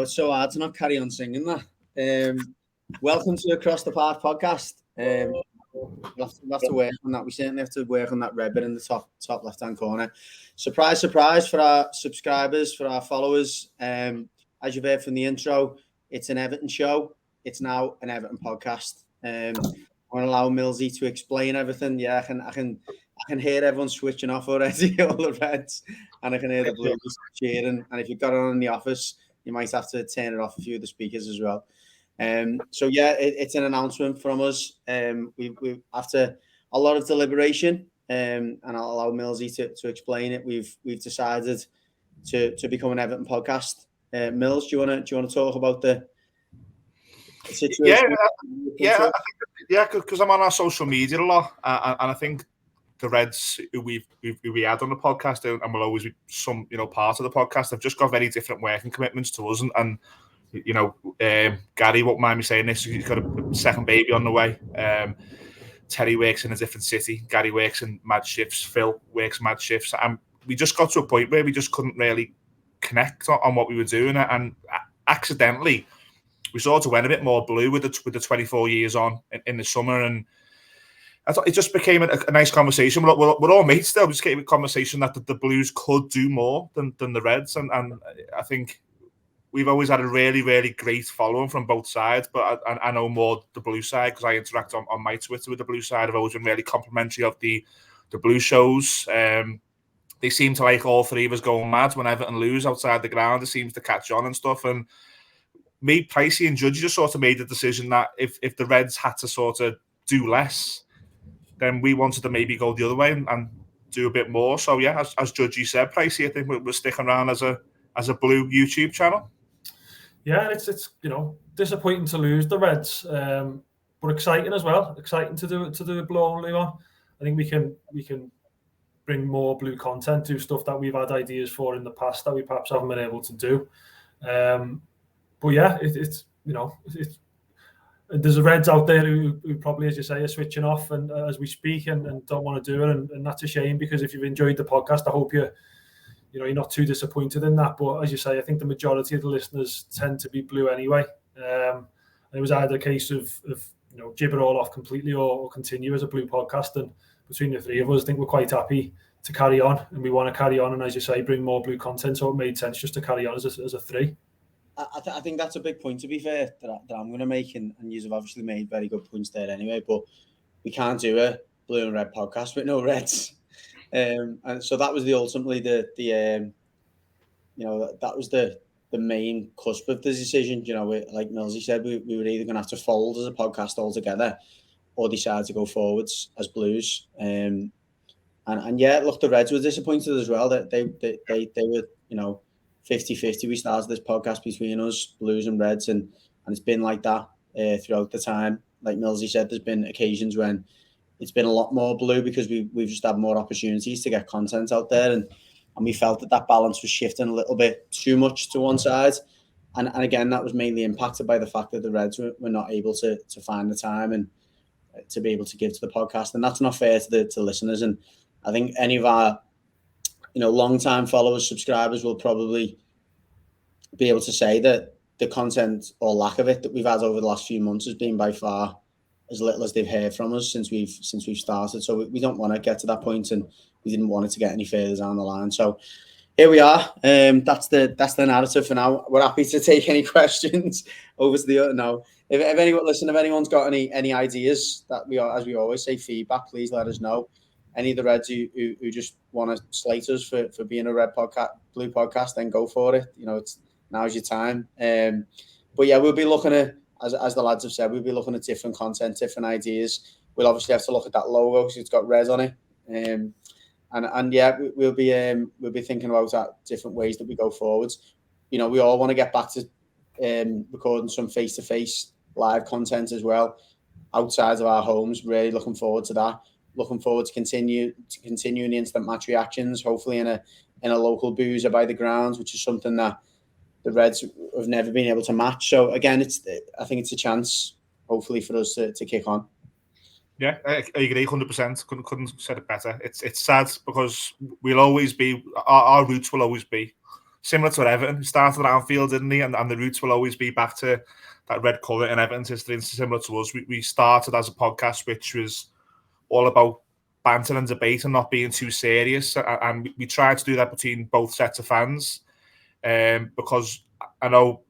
it's so hard to not carry on singing that. Welcome to Across the Path podcast. We'll have to work on that. We certainly have to work on that red bit in the top left-hand corner. Surprise, surprise for our subscribers, for our followers. As you've heard from the intro, it's an Everton show. It's now an Everton podcast. I want to allow Millsy to explain everything. Yeah, I can hear everyone switching off already, all the Reds, and I can hear the Blues cheering. And if you've got it on in the office, you might have to turn it off a few of the speakers as well. So yeah, it's an announcement from us. We after a lot of deliberation, and I'll allow Millsy to explain it. We've decided to become an Everton podcast. Mills, do you want to talk about the situation? Yeah, because I'm on our social media a lot, and I think the Reds who we had on the podcast and will always be some part of the podcast have just got very different working commitments to us, and Gary won't mind me saying this, he's got a second baby on the way. Terry works in a different city. Gary works in mad shifts. Phil works mad shifts, and we just got to a point where we just couldn't really connect on what we were doing, and accidentally we sort of went a bit more blue with the 24 years on in the summer, and I thought it just became a nice conversation. We're all mates still. We just came a conversation that the Blues could do more than the Reds, and I think we've always had a really, really great following from both sides, but I know more the Blue side because I interact on my Twitter with the Blue side. I've always been really complimentary of the Blue shows. They seem to like all three of us going mad when Everton lose outside the ground. It seems to catch on and stuff. And me, Pricey and Judgy just sort of made the decision that if the Reds had to sort of do less, then we wanted to maybe go the other way and do a bit more. So yeah, as Judgy said, Pricey, I think we're sticking around as a Blue YouTube channel. Yeah, it's disappointing to lose the Reds, but exciting as well. Exciting to do a Blue only one. I think we can bring more Blue content, do stuff that we've had ideas for in the past that we perhaps haven't been able to do. But yeah, it's there's a Reds out there who probably, as you say, are switching off and as we speak and don't want to do it, and that's a shame, because if you've enjoyed the podcast, I hope you're not too disappointed in that. But as you say, I think the majority of the listeners tend to be Blue anyway. And it was either a case of jib it all off completely or continue as a Blue podcast. And between the three of us, I think we're quite happy to carry on, and we want to carry on. And as you say, bring more Blue content. So it made sense just to carry on as a three. I think that's a big point, to be fair, that I'm going to make, and you've obviously made very good points there anyway. But we can't do a Blue and Red podcast with no Reds. And so that was ultimately that was the main cusp of the decision. Like Millsy said, we were either going to have to fold as a podcast altogether or decide to go forwards as Blues. And yeah, look, the Reds were disappointed as well. That they were 50-50. We started this podcast between us, Blues and Reds, and it's been like that throughout the time. Like Millsy said, there's been occasions when it's been a lot more Blue because we've just had more opportunities to get content out there, and we felt that balance was shifting a little bit too much to one side, and again that was mainly impacted by the fact that the Reds were not able to find the time and to be able to give to the podcast, and that's not fair to the listeners. And I think any of our long-time followers, subscribers will probably be able to say that the content or lack of it that we've had over the last few months has been by far as little as they've heard from us since we've started. So we don't want to get to that point, and we didn't want it to get any further down the line. So here we are. That's the narrative for now. We're happy to take any questions over to the now. If anyone's got any ideas that as we always say, feedback, please let us know. Any of the Reds who just want to slate us for being a Red podcast, Blue podcast, then go for it. Now's your time. But yeah, we'll be looking at, as the lads have said, we'll be looking at different content, different ideas. We'll obviously have to look at that logo because it's got red on it. And yeah, we'll be thinking about that different ways that we go forwards. We all want to get back to recording some face-to-face live content as well outside of our homes. Really looking forward to that. Looking forward to continuing the instant match reactions, hopefully in a local boozer by the grounds, which is something that the Reds have never been able to match. So again, I think it's a chance, hopefully, for us to kick on. Yeah, I agree 100%. Couldn't have said it better. It's sad because we'll always be, our roots will always be similar to Everton, who started at Anfield, didn't he? And the roots will always be back to that red colour in Everton's history. And similar to us, we started as a podcast which was all about banter and debate and not being too serious. And we tried to do that between both sets of fans, because I know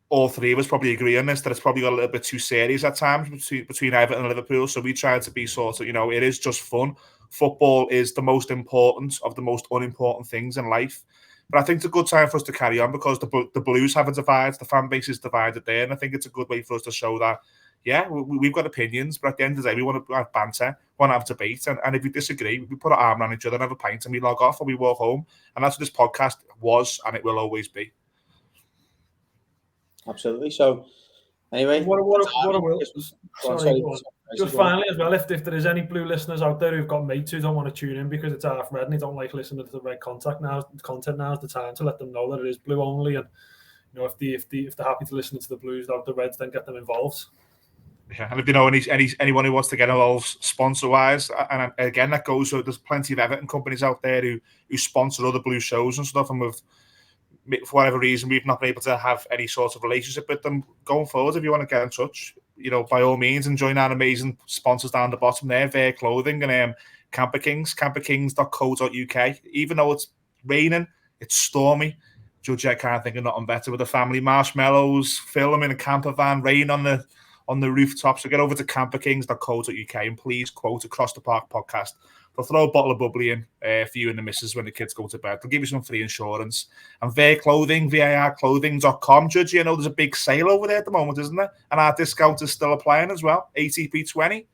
all three of us probably agree on this, that it's probably got a little bit too serious at times between Everton and Liverpool. So we tried to be sort of, it is just fun. Football is the most important of the most unimportant things in life. But I think it's a good time for us to carry on, because the Blues have a divide, the fan base is divided there. And I think it's a good way for us to show that, yeah, we've got opinions, but at the end of the day, we want to have banter, we want to have debate. And if we disagree, we put our arm around each other and have a pint and we log off or we walk home. And that's what this podcast was, and it will always be. Absolutely. So, anyway, just finally as well, if there is any Blue listeners out there who've got mates who don't want to tune in because it's half red and they don't like listening to the red content, now is the time to let them know that it is Blue only. And if they're happy to listen to the Blues without the Reds, then get them involved. Yeah, and if you know anyone who wants to get involved sponsor-wise, and again, that goes, so there's plenty of Everton companies out there who sponsor other Blue shows and stuff, and for whatever reason, we've not been able to have any sort of relationship with them going forward. If you want to get in touch, by all means, and join our amazing sponsors down the bottom there, Their Clothing and Camper Kings, camperkings.co.uk. Even though it's raining, it's stormy, Judge, I can't think of nothing better with the family. Marshmallows, film in a camper van, rain on the rooftop. So get over to camperkings.co.uk and please quote Across the Park podcast. They'll throw a bottle of bubbly in for you and the missus when the kids go to bed. They'll give you some free insurance. And Their Clothing, VARclothing.com. Judge, there's a big sale over there at the moment, isn't there? And our discount is still applying as well. ATP 20.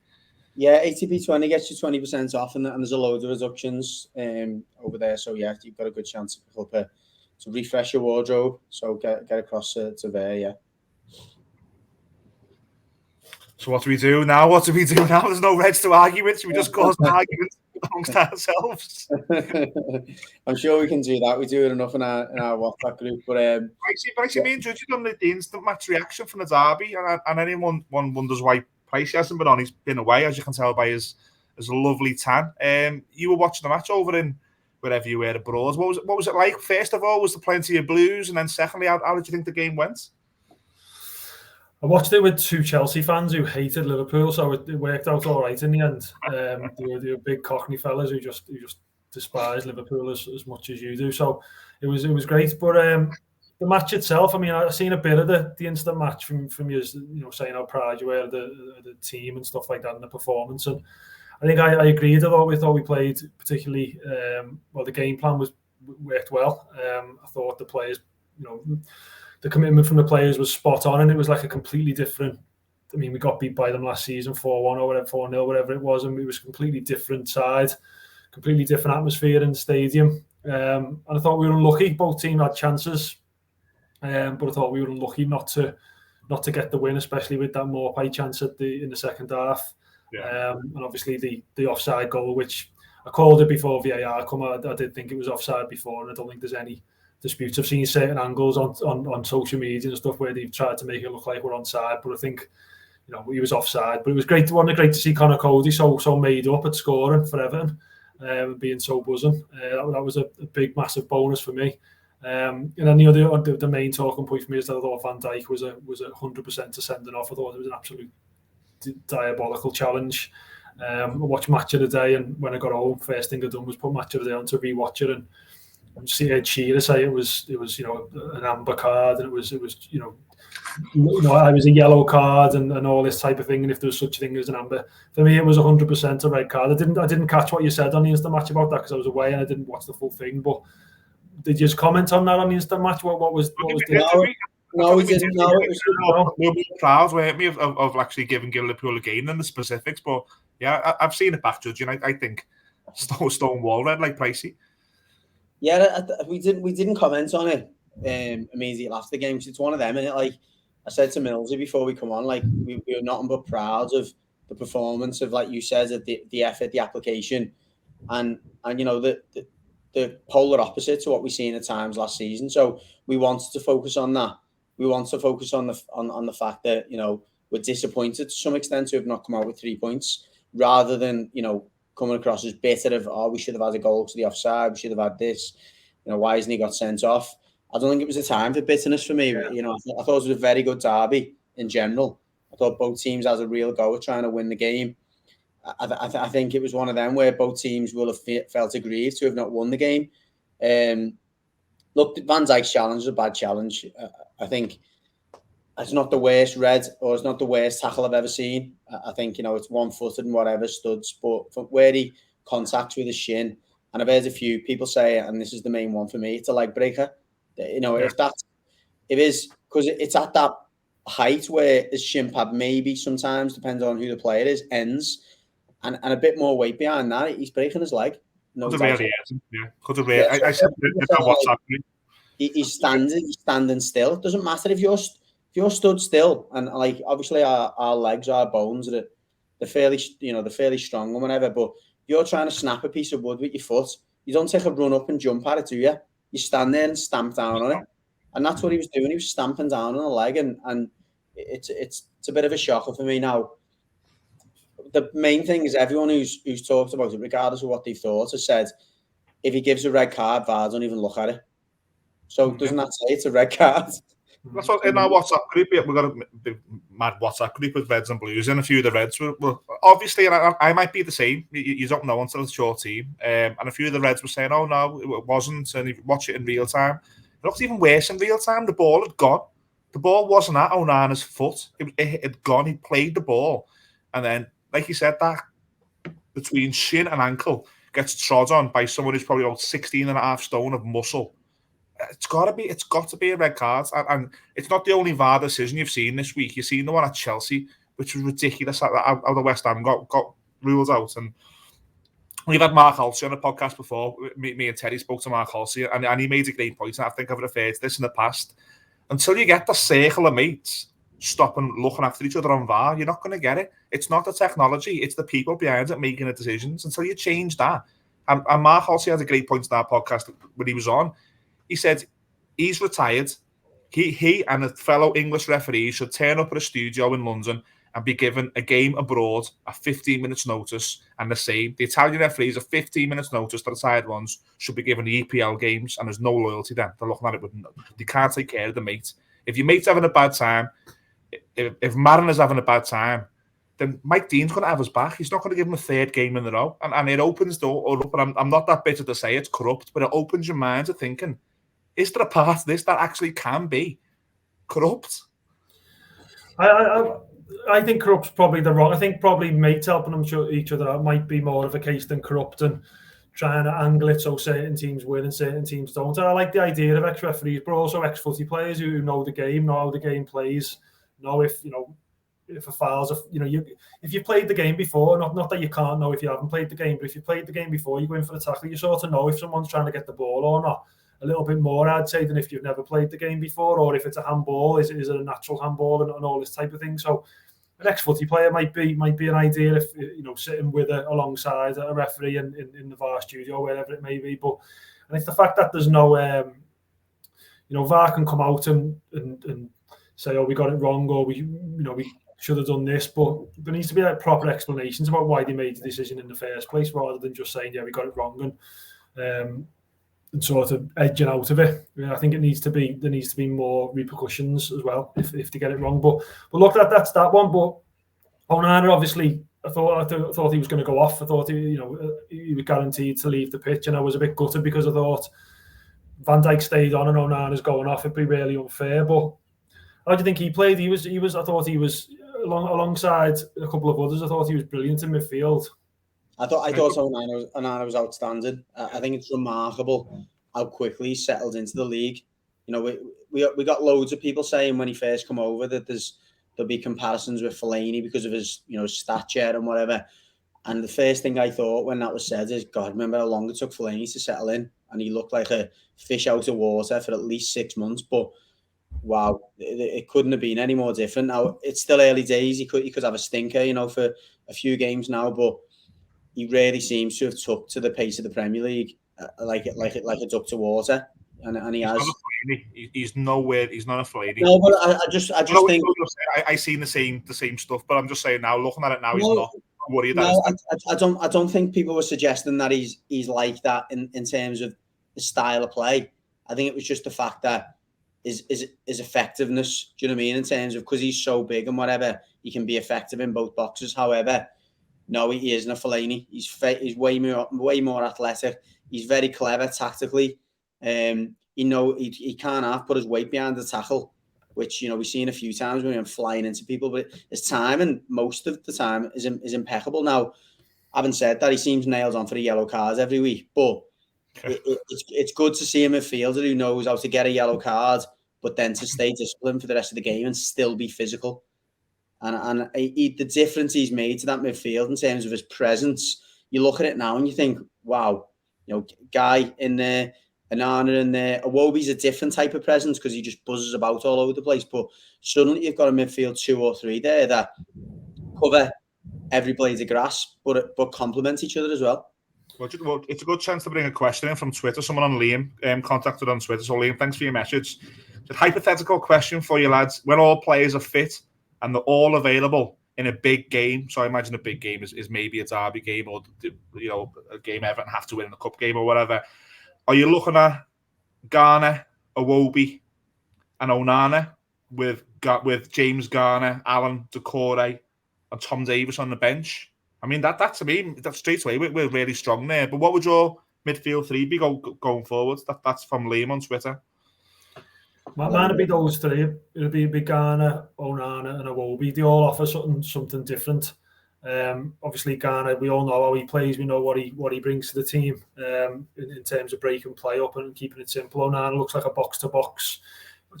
Yeah, ATP 20 gets you 20% off, and there's a load of reductions over there. So, yeah, you've got a good chance to pick up to refresh your wardrobe. So get across to there, yeah. So what do we do now? There's no Reds to argue with. Should we just cause an argument amongst ourselves? I'm sure we can do that. We do it enough in our WhatsApp group. But Pricey, me and Judge done the instant match reaction from the derby, and anyone wonders why Pricey hasn't been on. He's been away, as you can tell by his lovely tan. You were watching the match over in wherever you were abroad. What was it like? First of all, was there plenty of Blues, and then secondly, how did you think the game went? I watched it with two Chelsea fans who hated Liverpool, so it worked out all right in the end. They were big Cockney fellas who just despise Liverpool as much as you do. So it was great. But the match itself, I mean, I've seen a bit of the instant match from you, saying how proud you were of the team and stuff like that, and the performance. And I think I agreed. Although we thought we played particularly well, the game plan worked well. I thought the players, the commitment from the players was spot on, and it was like a completely different. I mean, we got beat by them last season 4-1 or whatever, 4-0, whatever it was, and it was a completely different side, completely different atmosphere in the stadium. And I thought we were unlucky. Both teams had chances, but I thought we were unlucky not to get the win, especially with that Morpay chance in the second half. Yeah. And obviously the offside goal, which I called it before VAR come out. I did think it was offside before, and I don't think there's any disputes. I've seen certain angles on social media and stuff where they've tried to make it look like we're onside, but I think he was offside. But it was great to see Conor Cody so made up at scoring for Everton, being so buzzing. That was a big, massive bonus for me. And then the main talking point for me is that I thought Van Dijk was 100% to sending off. I thought it was an absolute diabolical challenge. I watched Match of the Day, and when I got home, first thing I done was put Match of the Day on to rewatch it, and see Ed Shearer say it was an amber card, and it was I was a yellow card and all this type of thing, and if there was such a thing as an amber, for me it was 100% a red card. I didn't catch what you said on the instant match about that because I was away and I didn't watch the full thing. But did you just comment on that on the instant match? What was the? No, we didn't. No, we were proud, weren't we, of actually giving Liverpool a game in the specifics. But yeah, I've seen it back, Judge, and I think stone wall red like Pricey. Yeah, we didn't comment on it immediately after the game because it's one of them, and like I said to Millsy before we come on, like we were nothing but proud of the performance of, like you said, of the effort, the application, and the polar opposite to what we've seen at times last season. So we wanted to focus on that. We want to focus on the fact that we're disappointed to some extent to have not come out with 3 points, rather than coming across as bitter of we should have had a goal to the offside, we should have had this, why hasn't he got sent off? I don't think it was a time for bitterness for me. Yeah. You know, I thought it was a very good derby in general. I thought both teams had a real go at trying to win the game. I think it was one of them where both teams will have felt aggrieved to have not won the game. Look, Van Dijk's challenge is a bad challenge. I think it's not the worst red, or it's not the worst tackle I've ever seen. I think, it's one-footed and whatever, studs, but from where he contacts with his shin, and I've heard a few people say, and this is the main one for me, it's a leg breaker. If it is, because it's at that height where his shin pad maybe sometimes, depending on who the player is, ends, and a bit more weight behind that, he's breaking his leg. No Could doubt. have really is, yeah. Could have really. I said what's happening. He's standing still. It doesn't matter if you're stood still, and like obviously our legs, our bones, they're fairly strong and whatever. But if you're trying to snap a piece of wood with your foot, you don't take a run up and jump at it, do you? You stand there and stamp down on it, and that's what he was doing. He was stamping down on the leg, and it's a bit of a shocker for me now. The main thing is everyone who's talked about it, regardless of what they thought, has said if he gives a red card, VAR don't even look at it. So doesn't that say it's a red card? That's what in our WhatsApp group. We've got a big mad WhatsApp group with Reds and Blues, and a few of the Reds were obviously, and I might be the same. You don't know until it's your team, and a few of the Reds were saying, "Oh no, it wasn't," and if you watch it in real time, it looks even worse in real time. The ball had gone. The ball wasn't at Onana's foot. It had gone. He played the ball, and then, like you said, that between shin and ankle gets trod on by someone who's probably about 16.5 stone of muscle. It's got to be a red card, and it's not the only VAR decision you've seen this week. You've seen the one at Chelsea, which was ridiculous. How the West Ham got ruled out, and we've had Mark Halsey on the podcast before. Me and Terry spoke to Mark Halsey, and he made a great point. And I think I've referred to this in the past. Until you get the circle of mates stopping looking after each other on VAR, you're not going to get it. It's not the technology; it's the people behind it making the decisions. Until you change that, and Mark Halsey had a great point in that podcast when he was on. He said he's retired. He and a fellow English referee should turn up at a studio in London and be given a game abroad at 15 minutes notice, and the same. The Italian referees at 15 minutes notice, the retired ones, should be given the EPL games, and there's no loyalty then. They're looking at it with they can't take care of the mate. If your mate's having a bad time, if Marina's having a bad time, then Mike Dean's going to have his back. He's not going to give him a third game in a row. And it opens the door up, and I'm not that bitter to say it's corrupt, but it opens your mind to thinking, is there a part of this that actually can be corrupt? I think corrupt's probably the wrong. I think probably mates helping them each other out might be more of a case than corrupt and trying to angle it so certain teams win and certain teams don't. And I like the idea of ex-referees, but also ex-footy players who know the game, know how the game plays, know if a foul's if you've played the game before, not that you can't know if you haven't played the game, but if you've played the game before, you go in for the tackle, you sort of know if someone's trying to get the ball or not. A little bit more, I'd say, than if you've never played the game before, or if it's a handball, is it a natural handball and all this type of thing. So an ex-footy player might be an idea if sitting with alongside a referee in the VAR studio, wherever it may be. But and it's the fact that there's no VAR can come out and say, oh, we got it wrong, or we should have done this, but there needs to be proper explanations about why they made the decision in the first place, rather than just saying, yeah, we got it wrong and sort of edging out of it. I think there needs to be more repercussions as well if they get it wrong. But look, that's that one. But Onana, obviously, I thought he was going to go off. I thought he was guaranteed to leave the pitch, and I was a bit gutted because I thought Van Dijk stayed on and Onana's going off. It'd be really unfair. But how do you think he played? He was. I thought he was alongside a couple of others. I thought he was brilliant in midfield. I thought Onana was outstanding. I think it's remarkable how quickly he settled into the league. We got loads of people saying when he first come over that there'll be comparisons with Fellaini because of his stature and whatever. And the first thing I thought when that was said is, God, remember how long it took Fellaini to settle in, and he looked like a fish out of water for at least 6 months. But wow, it couldn't have been any more different. Now it's still early days. He could have a stinker, for a few games now, but he really seems to have took to the pace of the Premier League like a duck to water, and he has. He's nowhere. He's not a Fellaini. No, but I just think I seen the same stuff, but I'm just saying now, looking at it now, he's not worried. I don't think people were suggesting that he's like that in terms of the style of play. I think it was just the fact that his effectiveness, do you know what I mean, in terms of, because he's so big and whatever, he can be effective in both boxes. However, no, he isn't a Fellaini. He's way more athletic. He's very clever tactically. He can't put his weight behind the tackle, which, you know, we've seen a few times when he's flying into people, but his timing most of the time is impeccable. Now, having said that, he seems nailed on for the yellow cards every week, but it's good to see a midfielder who knows how to get a yellow card, but then to stay disciplined for the rest of the game and still be physical. And the difference he's made to that midfield in terms of his presence, you look at it now and you think, wow, you know, Guy in there, Onana in there, Iwobi's a different type of presence because he just buzzes about all over the place. But suddenly you've got a midfield 2 or 3 there that cover every blade of grass, but complement each other as well. Well, it's a good chance to bring a question in from Twitter. Someone on Liam contacted on Twitter. So Liam, thanks for your message. It's a hypothetical question for you lads. When all players are fit and they're all available in a big game, so I imagine a big game is maybe a derby game, or, you know, a game Everton have to win in a cup game or whatever. Are you looking at Garner, Iwobi, and Onana with James Garner, Alan, Decore, and Tom Davies on the bench? I mean, that to me, that straight away we're really strong there. But what would your midfield 3 be going forward? That's from Liam on Twitter. Mine would be those 3. It would be Garner, Onana, and Iwobi. They all offer something different. Obviously, Garner, we all know how he plays. We know what he brings to the team in terms of breaking play up and keeping it simple. Onana looks like a box-to-box.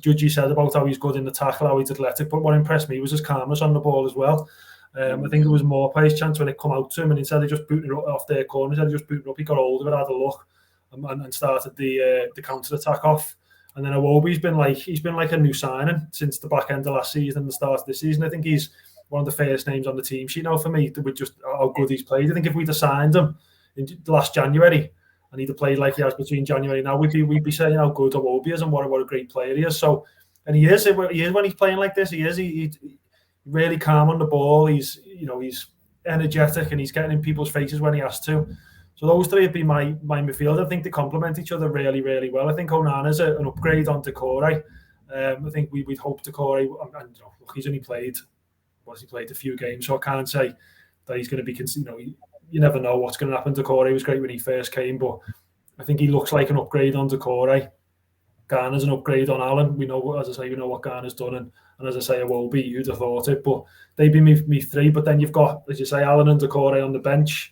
Judgy said about how he's good in the tackle, how he's athletic. But what impressed me was his calmness on the ball as well. I think there was more pace chance when it come out to him, and instead of just booting it up off their corner, instead of just booting up, he got hold of it, had a look, and started the counter attack off. And then Iwobi's been like a new signing since the back end of last season and the start of this season. I think he's one of the first names on the team sheet now for me, with just how good he's played. I think if we'd have signed him in last January and he'd have played like he has between January now, we'd be saying how good Iwobi is and what a great player he is. So, and he is when he's playing like this. He's really calm on the ball. He's energetic and he's getting in people's faces when he has to. So those 3 would be my midfield. I think they complement each other really, really well. I think Onana's an upgrade on Decore. I think we'd hope Decore, and look, he's only played a few games, so I can't say that he's going to be, you never know what's going to happen. Decore was great when he first came, but I think he looks like an upgrade on Decore. Garner's an upgrade on Alan. We know, as I say, we know what Garner's done, and as I say, Iwobi, you'd have thought it, but they'd be me 3. But then you've got, as you say, Alan and Decore on the bench,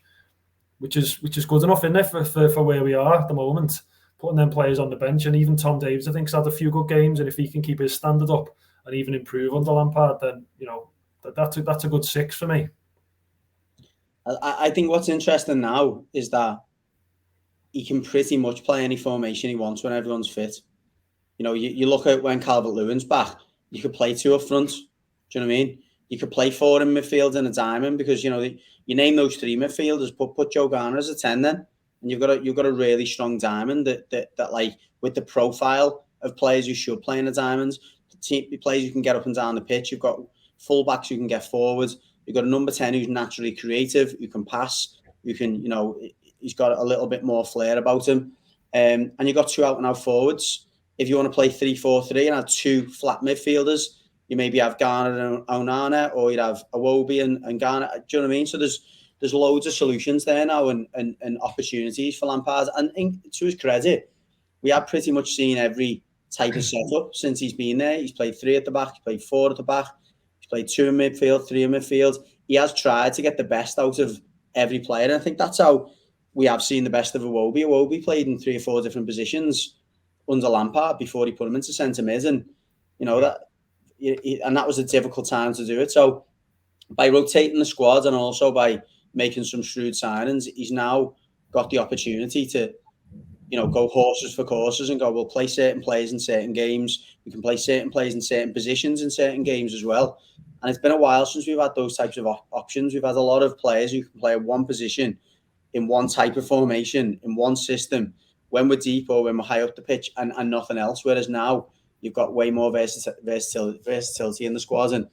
which is good enough in there for where we are at the moment. Putting them players on the bench, and even Tom Davies, I think, has had a few good games, and if he can keep his standard up and even improve under Lampard, then that's a good 6 for me. I think what's interesting now is that he can pretty much play any formation he wants when everyone's fit. You know, you look at when Calvert-Lewin's back, you could play 2 up front. Do you know what I mean? You could play 4 in midfield and a diamond, because, you know, you name those 3 midfielders, put Joe Garner as a 10 then, and you've got a really strong diamond that like, with the profile of players who should play in the diamonds, the players who can get up and down the pitch. You've got fullbacks who can get forward. You've got a number 10 who's naturally creative, who can pass, who can, you know, he's got a little bit more flair about him. And you've got 2 out-and-out forwards. If you want to play 3-4-3 and have 2 flat midfielders, you maybe have Garner and Onana, or you'd have Iwobi and Garner. Do you know what I mean? So there's loads of solutions there now, and opportunities for Lampard. And to his credit, we have pretty much seen every type of setup since he's been there. He's played 3 at the back, he's played 4 at the back, he's played 2 in midfield, 3 in midfield. He has tried to get the best out of every player, and I think that's how we have seen the best of Iwobi. Iwobi played in 3 or 4 different positions under Lampard before he put him into centre mid, and you know that was a difficult time to do it. So by rotating the squad and also by making some shrewd signings, he's now got the opportunity to, you know, go horses for courses and go, we'll play certain players in certain games. We can play certain players in certain positions in certain games as well. And it's been a while since we've had those types of options. We've had a lot of players who can play one position in one type of formation, in one system, when we're deep or when we're high up the pitch, and nothing else. Whereas now you've got way more versatility in the squad. And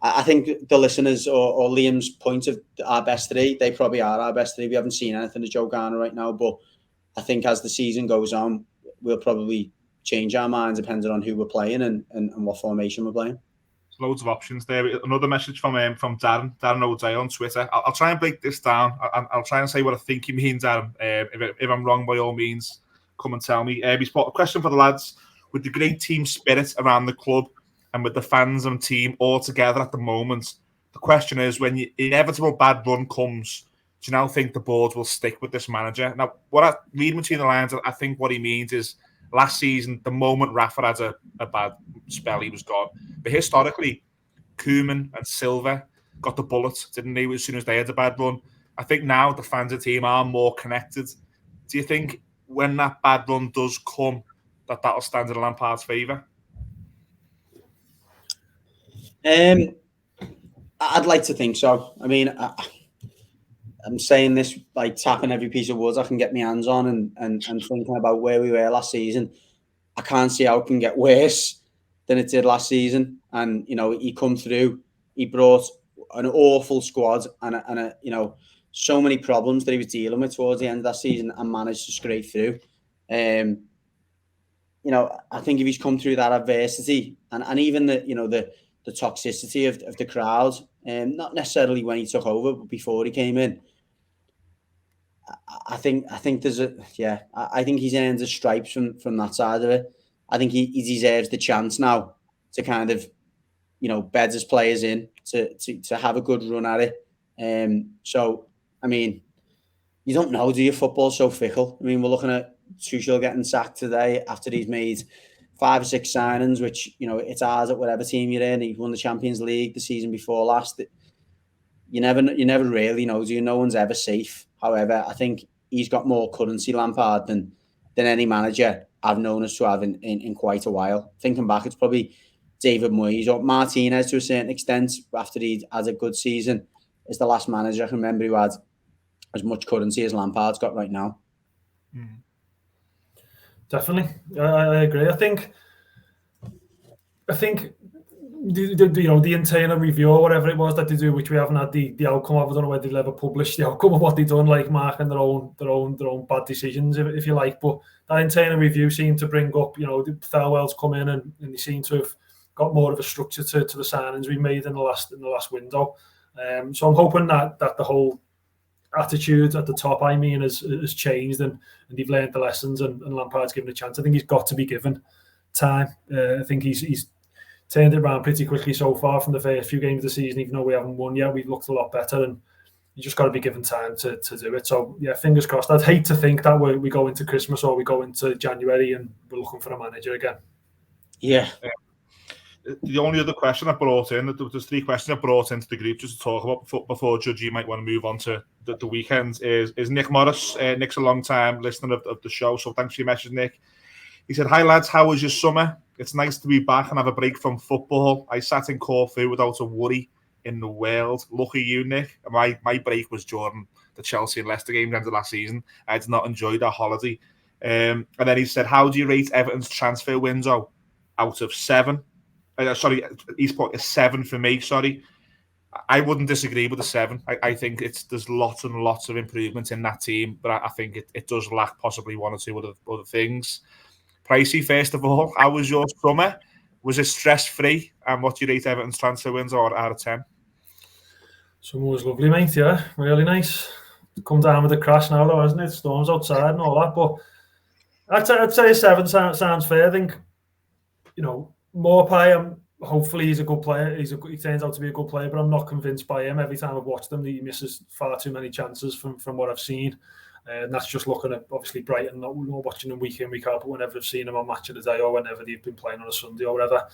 I think the listeners or Liam's point of our best 3, they probably are our best 3. We haven't seen anything of Joe Garner right now, but I think as the season goes on, we'll probably change our minds depending on who we're playing and what formation we're playing. There's loads of options there. Another message from Darren O'Day on Twitter. I'll try and break this down. I'll try and say what I think he means, Darren. If I'm wrong, by all means, come and tell me. He's put a question for the lads. With the great team spirit around the club and with the fans and team all together at the moment, the question is, when the inevitable bad run comes, do you now think the board will stick with this manager? Now, what I read between the lines, I think what he means is last season, the moment Rafa had a bad spell, he was gone. But historically, Koeman and Silva got the bullet, didn't they, as soon as they had a bad run? I think now the fans of the team are more connected. Do you think when that bad run does come, that'll stand in Lampard's favour? I'd like to think so. I mean, I'm saying this like tapping every piece of wood I can get my hands on and thinking about where we were last season. I can't see how it can get worse than it did last season. And, he come through, he brought an awful squad and so many problems that he was dealing with towards the end of that season and managed to scrape through. I think if he's come through that adversity and even the toxicity of the crowd, not necessarily when he took over, but before he came in, I think there's I think he's earned his stripes from that side of it. I think he deserves the chance now to kind of, bed his players in to have a good run at it. So, I mean, you don't know, do you? Football's so fickle. I mean, we're looking at Tuchel getting sacked today after he's made 5 or 6 signings, which, it's ours at whatever team you're in. He won the Champions League the season before last. You never really know, do you? No one's ever safe. However, I think he's got more currency, Lampard, than any manager I've known us to have in quite a while. Thinking back, it's probably David Moyes or Martinez to a certain extent after he had a good season. Is the last manager I can remember who had as much currency as Lampard's got right now. Definitely, I agree. I think the internal review or whatever it was that they do, which we haven't had the outcome of. I don't know whether they'll ever publish the outcome of what they've done, like marking their own bad decisions, if you like. But that internal review seemed to bring up, the Thelwell's come in and they seem to have got more of a structure to the signings we made in the last window. So I'm hoping that the whole attitude at the top, has changed and they've learned the lessons and Lampard's given a chance. I think he's got to be given time. I think he's turned it around pretty quickly so far from the first few games of the season. Even though we haven't won yet, we've looked a lot better and you just got to be given time to do it. So yeah, fingers crossed. I'd hate to think that we go into Christmas or we go into January and we're looking for a manager again. Yeah. The only other question I brought in, there's 3 questions I brought into the group just to talk about before Judge, you might want to move on to the weekend, is Nick Morris. Nick's a long time listener of the show, so thanks for your message, Nick. He said, "Hi lads, how was your summer? It's nice to be back and have a break from football. I sat in Corfu without a worry in the world. Lucky you, Nick. My break was during the Chelsea and Leicester game end of last season. I did not enjoy that holiday." And then he said, "How do you rate Everton's transfer window out of 7? Sorry, he's put a 7 for me. Sorry, I wouldn't disagree with a 7. I think there's lots and lots of improvement in that team, but I think it does lack possibly 1 or 2 other things. Pricey, first of all, how was your summer? Was it stress-free? And what do you rate Everton's transfer window out of 10? Summer was lovely, mate. Yeah, really nice. Come down with the crash now, though, hasn't it? Storms outside and all that. But I'd say a 7 sounds fair. I think, Maupay, hopefully he's a good player. He turns out to be a good player, but I'm not convinced by him. Every time I've watched him, he misses far too many chances from what I've seen. And that's just looking at, obviously, Brighton, not watching them week in, week out, but whenever I've seen them on Match of the Day or whenever they've been playing on a Sunday or whatever.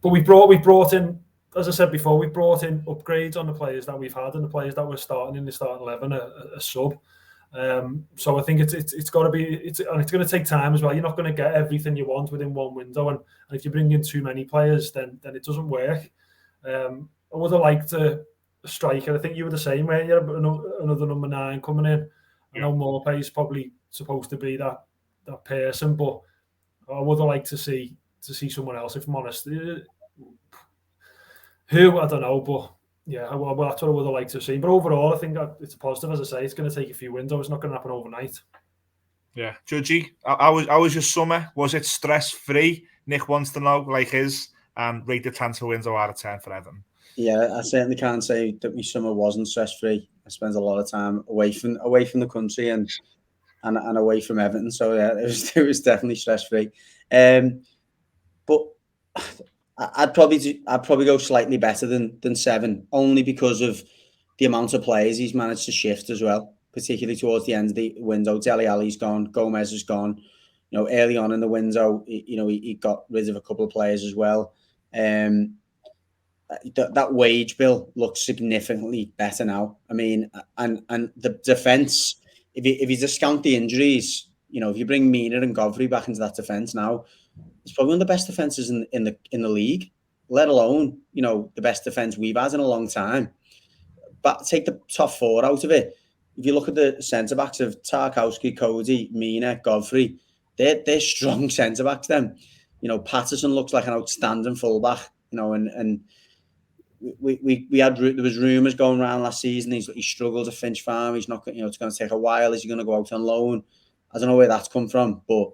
But we brought in, as I said before, we brought in upgrades on the players that we've had and the players that we're starting in the starting 11, a sub. So I think it's got to be, it's going to take time as well. You're not going to get everything you want within one window, and if you bring in too many players, then it doesn't work. I would have liked a striker. I think you were the same way. You had another number 9 coming in. I know Maupay is probably supposed to be that person, but I would have liked to see someone else. If I'm honest, who I don't know, but. Yeah, well, that's what I would have liked to see. But overall, I think it's a positive. As I say, it's going to take a few windows. It's not going to happen overnight. Yeah, Judgy, how was your summer? Was it stress-free? Nick wants to know, like his, and rate the transfer window out of 10 for Everton. Yeah, I certainly can't say that my summer wasn't stress-free. I spent a lot of time away from the country and away from Everton. So yeah, it was definitely stress-free. But I'd probably go slightly better than 7, only because of the amount of players he's managed to shift as well, particularly towards the end of the window. Dele Alli's gone, Gomez is gone. You know, early on in the window, he got rid of a couple of players as well. That wage bill looks significantly better now. I mean, and the defence, if you discount the injuries, if you bring Mina and Godfrey back into that defence now, it's probably one of the best defences in the league, let alone, the best defence we've had in a long time. But take the top 4 out of it. If you look at the centre-backs of Tarkowski, Cody, Mina, Godfrey, they're strong centre-backs, them. Patterson looks like an outstanding fullback, and we had, there was rumours going around last season. He struggled at Finch Farm. He's not, it's going to take a while. Is he going to go out on loan? I don't know where that's come from, but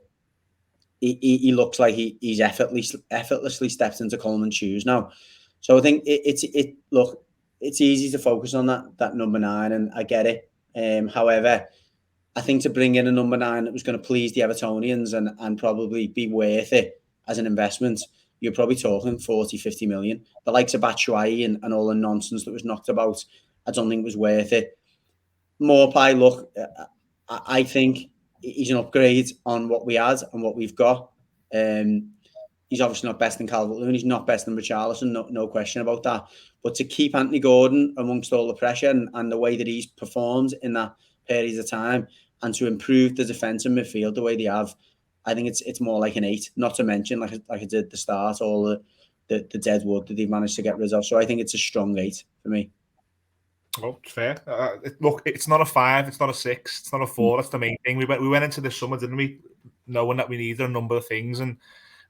he looks like he's effortlessly stepped into Coleman's shoes now. So I think it's easy to focus on that number 9, and I get it. However, I think to bring in a number 9 that was going to please the Evertonians and probably be worth it as an investment, you're probably talking 40, 50 million. The likes of Batshuayi and all the nonsense that was knocked about, I don't think was worth it. Maupay, look, I think he's an upgrade on what we had and what we've got. He's obviously not best in Calvert-Lewin. He's not best in Richarlison, no question about that. But to keep Anthony Gordon amongst all the pressure and the way that he's performed in that period of time, and to improve the defensive midfield the way they have, I think it's more like an 8. Not to mention, like I did at the start, all the dead wood that they've managed to get rid of. So I think it's a strong 8 for me. Oh, it's fair. Look, it's not a 5, it's not a 6, it's not a 4. That's the main thing. We went into this summer, didn't we, knowing that we needed a number of things. And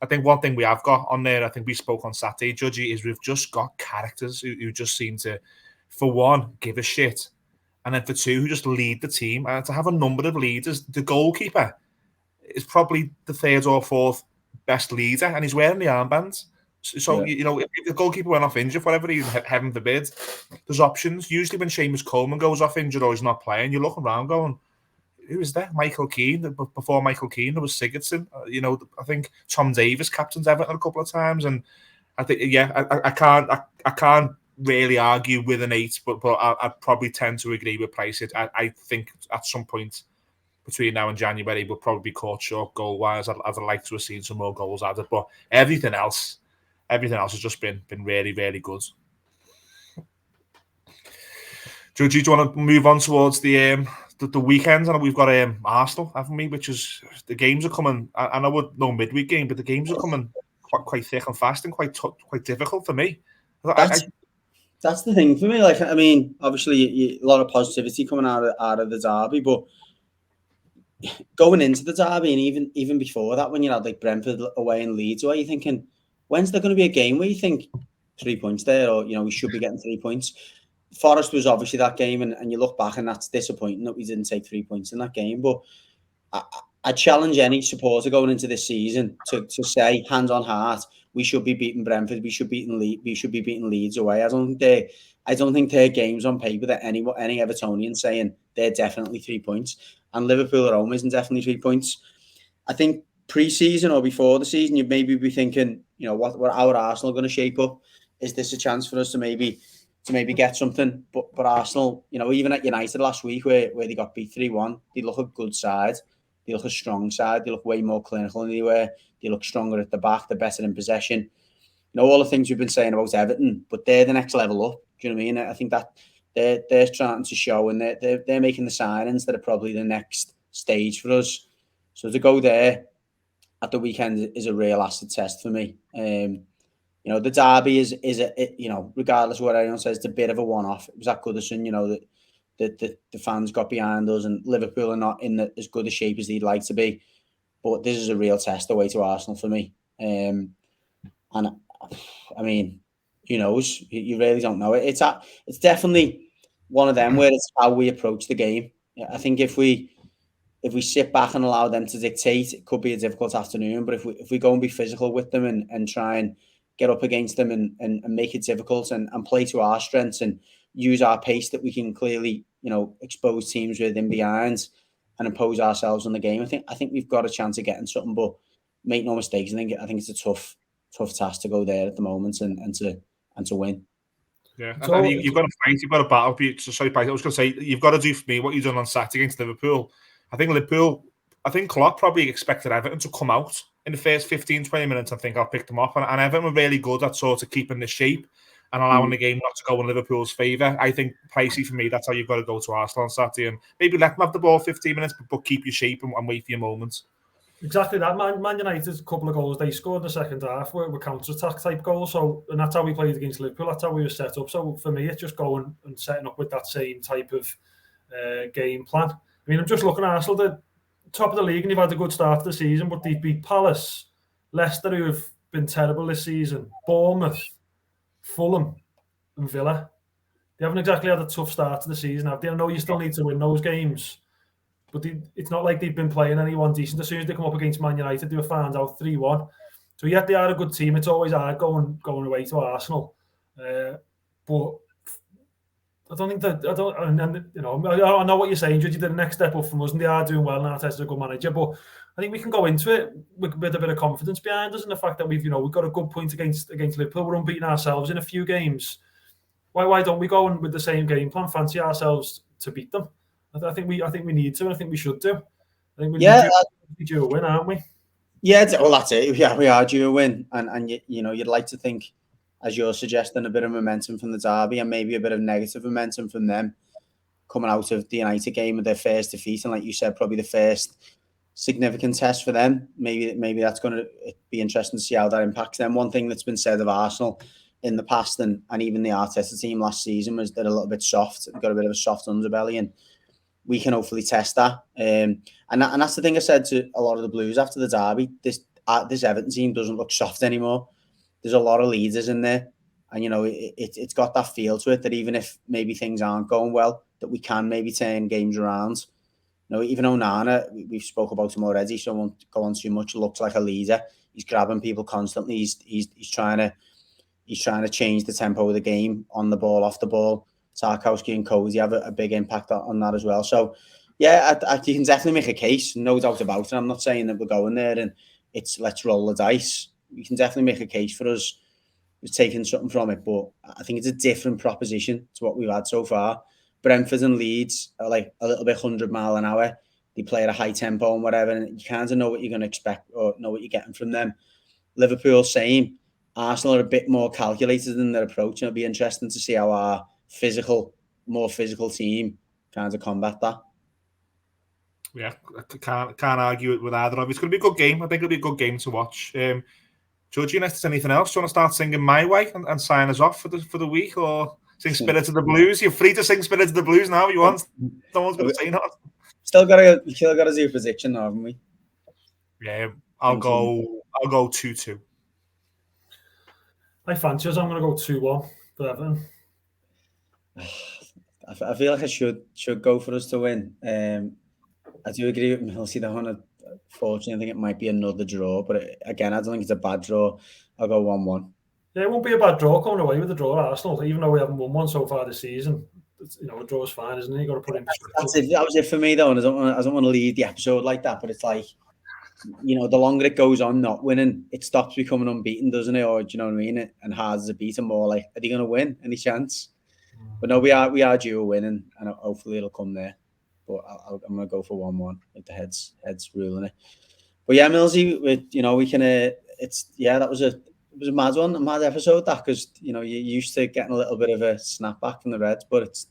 I think one thing we have got on there, I think we spoke on Saturday, Judgy, is we've just got characters who just seem to, for one, give a shit, and then for 2, who just lead the team. And to have a number of leaders, the goalkeeper is probably the 3rd or 4th best leader, and he's wearing the armband. So, yeah. If the goalkeeper went off injured, whatever reason, heaven forbid, there's options. Usually when Seamus Coleman goes off injured or he's not playing, you look around going, who is that? Michael Keane. Before Michael Keane, there was Sigurdsson. I think Tom Davis captains Everton a couple of times, and I think, I can't really argue with an 8, but I'd probably tend to agree with Price. I think at some point between now and January, we'll probably be caught short goal-wise. I'd like to have seen some more goals added, but everything else has just been really, really good. Georgie, do you want to move on towards the weekend? And we've got Arsenal, haven't we? Which is, the games are coming. I know no midweek game, but the games are coming quite thick and fast and quite difficult for me. That's the thing for me. Like, I mean, obviously a lot of positivity coming out of the derby, but going into the derby and even before that, when you had like Brentford away and Leeds away, you're thinking, when's there going to be a game where you think 3 points there, or we should be getting 3 points? Forest was obviously that game, and you look back and that's disappointing that we didn't take 3 points in that game. But I challenge any supporter going into this season to say, hand on heart, we should be beating Brentford, we should be beating Leeds away. I don't think there are games on paper that any Evertonian saying they're definitely 3 points, and Liverpool at home isn't definitely 3 points. I think pre-season or before the season, you'd maybe be thinking, what our Arsenal going to shape up? Is this a chance for us to maybe get something? But Arsenal, even at United last week where they got beat 3-1, they look a good side. They look a strong side. They look way more clinical than they were. They look stronger at the back. They're better in possession. All the things we've been saying about Everton, but they're the next level up. Do you know what I mean? I think that they're trying to show, and they're making the signings that are probably the next stage for us. So to go there at the weekend is a real acid test for me. The derby is regardless of what anyone says, it's a bit of a one-off. It was at Goodison, that the fans got behind us, and Liverpool are not in as good a shape as they'd like to be. But this is a real test away to Arsenal for me. And I mean, who knows? You really don't know it. It's definitely one of them where it's how we approach the game. I think if we if we sit back and allow them to dictate, it could be a difficult afternoon. But if we go and be physical with them and try and get up against them and make it difficult and play to our strengths and use our pace that we can clearly, expose teams within behind and impose ourselves on the game, I think we've got a chance of getting something. But make no mistakes, I think it's a tough task to go there at the moment and to win. Yeah, and you've got to fight, you've got to battle. Sorry, I was going to say, you've got to do for me what you've done on Saturday against Liverpool. I think Klopp probably expected Everton to come out in the first 15, 20 minutes. I think I'll pick them up. And Everton were really good at sort of keeping the shape and allowing the game not to go in Liverpool's favour. I think, pricey for me, that's how you've got to go to Arsenal on Saturday. And maybe let them have the ball 15 minutes, but keep your shape and wait for your moments. Exactly that. Man United's couple of goals they scored in the second half were counter-attack type goals. So, and that's how we played against Liverpool. That's how we were set up. So for me, it's just going and setting up with that same type of game plan. I mean, I'm just looking at Arsenal, the top of the league, and you've had a good start to the season, but they beat Palace, Leicester, who have been terrible this season, Bournemouth, Fulham, and Villa. They haven't exactly had a tough start to the season, have they? I know you still need to win those games, but it's not like they've been playing anyone decent. As soon as they come up against Man United, they were found out 3-1. So yet they are a good team. It's always hard going away to Arsenal, but I don't think that I know what you're saying, Judge. You did the next step up from us, and they are doing well. And Arteta's a good manager, but I think we can go into it with a bit of confidence behind us, and the fact that we've got a good point against Liverpool. We're unbeaten ourselves in a few games. Why don't we go in with the same game plan? Fancy ourselves to beat them. I think we need to, and I think we should do. I think we're due a win, aren't we? Yeah, well, that's it. Yeah, we are due a win, and you'd like to think, as you're suggesting, a bit of momentum from the derby and maybe a bit of negative momentum from them coming out of the United game with their first defeat, and like you said, probably the first significant test for them. Maybe that's going to be interesting to see how that impacts them. One thing that's been said of Arsenal in the past and even the Arteta team last season was they're a little bit soft. They've got a bit of a soft underbelly, and we can hopefully test that. And that's the thing I said to a lot of the Blues after the derby. This Everton team doesn't look soft anymore. There's a lot of leaders in there, and it's got that feel to it that even if maybe things aren't going well, that we can maybe turn games around. Even Onana, we've spoke about him already, so I won't go on too much. Looks like a leader. He's grabbing people constantly. He's trying to change the tempo of the game on the ball, off the ball. Tarkowski and Coady have a big impact on that as well. So, yeah, you can definitely make a case, no doubt about it. I'm not saying that we're going there and it's let's roll the dice. You can definitely make a case for us taking something from it, but I think it's a different proposition to what we've had so far. Brentford and Leeds are like a little bit 100 mile an hour. They play at a high tempo and whatever, and you kind of know what you're going to expect or know what you're getting from them. Liverpool, same. Arsenal are a bit more calculated in their approach, and it'll be interesting to see how our more physical team kind of combat that. Yeah, I can't argue with either of you. It's going to be a good game. I think it'll be a good game to watch. Georgie, unless there's anything else, do you want to start singing My Way and sign us off for the week, or sing Spirit of the Blues? You're free to sing Spirit of the Blues now if you want. No one's going to say not. Still got to do a prediction now, haven't we? Yeah, I'll go 2-2. I fancy us. I'm going to go 2-1 for Everton. I feel like I should go for us to win. I do agree with Millsy though. Unfortunately, I think it might be another draw, but again, I don't think it's a bad draw. I'll go 1-1. Yeah, it won't be a bad draw coming away with the draw at Arsenal, even though we haven't won one so far this season. A draw's fine, isn't it? You got to put in perspective. That was it for me though, and I don't want to leave the episode like that, but it's like, the longer it goes on not winning, it stops becoming unbeaten, doesn't it? Or do you know what I mean? And hard as a beat, and more like, are they going to win? Any chance? But no, we are due a win, and hopefully it'll come there. But I'm going to go for 1-1 with the heads ruling it. But yeah, Millsy, we can. That was a mad one, a mad episode that, because you're used to getting a little bit of a snapback from the Reds, but it's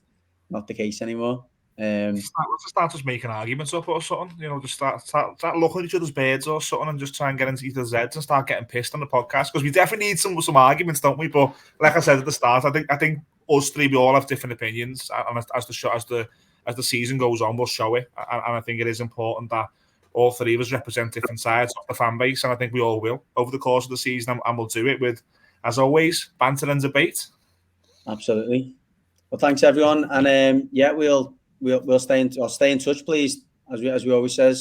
not the case anymore. Let's start just making arguments up or something. Just start looking at each other's beds or something, and just try and get into each other's heads and start getting pissed on the podcast, because we definitely need some arguments, don't we? But like I said at the start, I think us three, we all have different opinions, and as the season goes on, we'll show it. And I think it is important that all three of us represent different sides of the fan base, and I think we all will over the course of the season, and we'll do it with, as always, banter and debate. Absolutely. Well, thanks everyone, and we'll stay in touch, please. as we always say.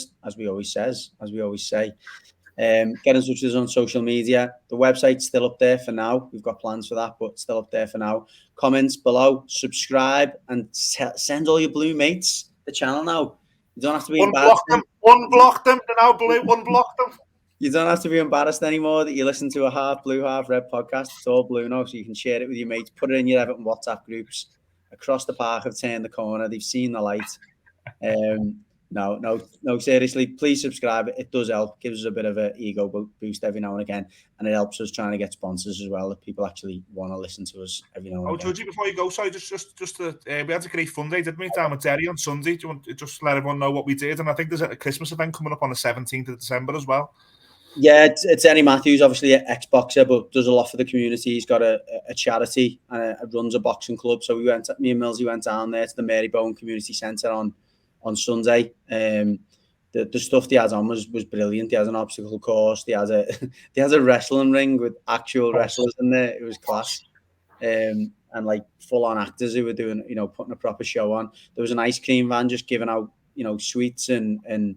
Get in touch with us on social media. The website's still up there for now. We've got plans for that, but still up there for now. Comments below, subscribe, and send all your blue mates the channel now. You don't have to be embarrassed. Unblock them. They're now blue. Unblock them. You don't have to be embarrassed anymore that you listen to a half blue, half red podcast. It's all blue now, so you can share it with your mates. Put it in your Everton WhatsApp groups. Across the park have turned the corner. They've seen the light. No, seriously, please subscribe. It does help. Gives us a bit of an ego boost every now and again, and it helps us trying to get sponsors as well, that people actually want to listen to us every now and again. Georgie, before you go, sorry, we had a great fun day, didn't we, down at Derry on Sunday? Do you want to just let everyone know what we did? And I think there's a Christmas event coming up on the 17th of December as well. Yeah, it's Eddie Matthews, obviously an ex-boxer, but does a lot for the community. He's got a charity and runs a boxing club. So me and Millsy went down there to the Marybone Community Centre on Sunday. The stuff they had on was brilliant. They had an obstacle course. They had a wrestling ring with actual wrestlers in there. It was class. And like full-on actors who were doing, putting a proper show on. There was an ice cream van just giving out, sweets and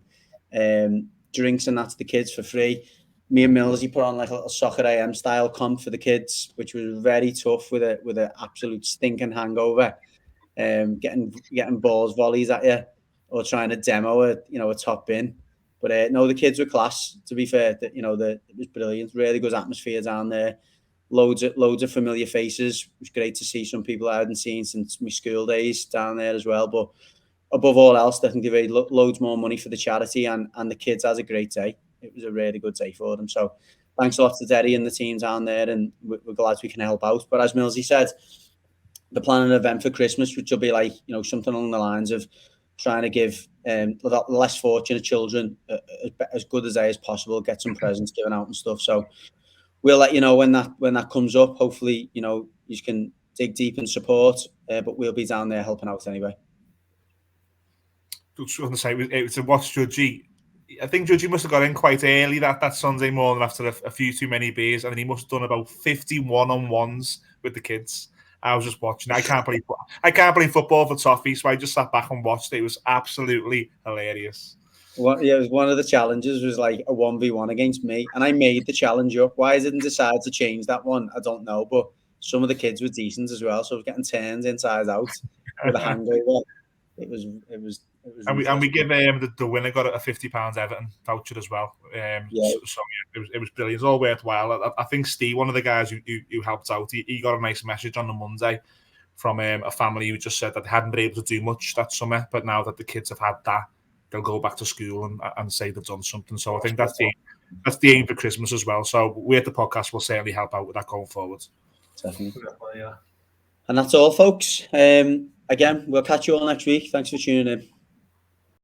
drinks and that to the kids for free. Me and Millsy put on like a little soccer AM style comp for the kids, which was very tough with an absolute stinking hangover. Getting balls volleys at you or trying to demo a top bin. But no, the kids were class, to be fair. It was brilliant. Really good atmosphere down there. Loads of familiar faces. It was great to see some people I hadn't seen since my school days down there as well. But above all else, they can give loads more money for the charity, and the kids had a great day. It was a really good day for them. So thanks a lot to Derry and the team down there, and we're glad we can help out. But as Millsy said, the planning an event for Christmas, which will be like, something along the lines of trying to give less fortunate children as good a day as possible, get some presents given out and stuff. So we'll let you know when that comes up. Hopefully, you can dig deep and support, but we'll be down there helping out anyway. I was going to say, to watch Judgy, I think Judgy must have got in quite early that Sunday morning after a few too many beers, and he must have done about 50 one-on-ones with the kids. I was just watching. I can't play football for toffee, so I just sat back and watched it. It was absolutely hilarious. Well, yeah, it was one of the challenges was like a 1v1 against me, and I made the challenge up. Why I didn't decide to change that one, I don't know, but some of the kids were decent as well, so I was getting turned inside out with a hangover. It was. And we give the winner got a £50 Everton voucher as well. It was brilliant. It's all worthwhile. I think Steve, one of the guys who helped out, he got a nice message on the Monday from a family who just said that they hadn't been able to do much that summer, but now that the kids have had that, they'll go back to school and say they've done something. So I think that's the aim for Christmas as well. So we at the podcast will certainly help out with that going forward. Definitely. Yeah. And that's all, folks. Again, we'll catch you all next week. Thanks for tuning in.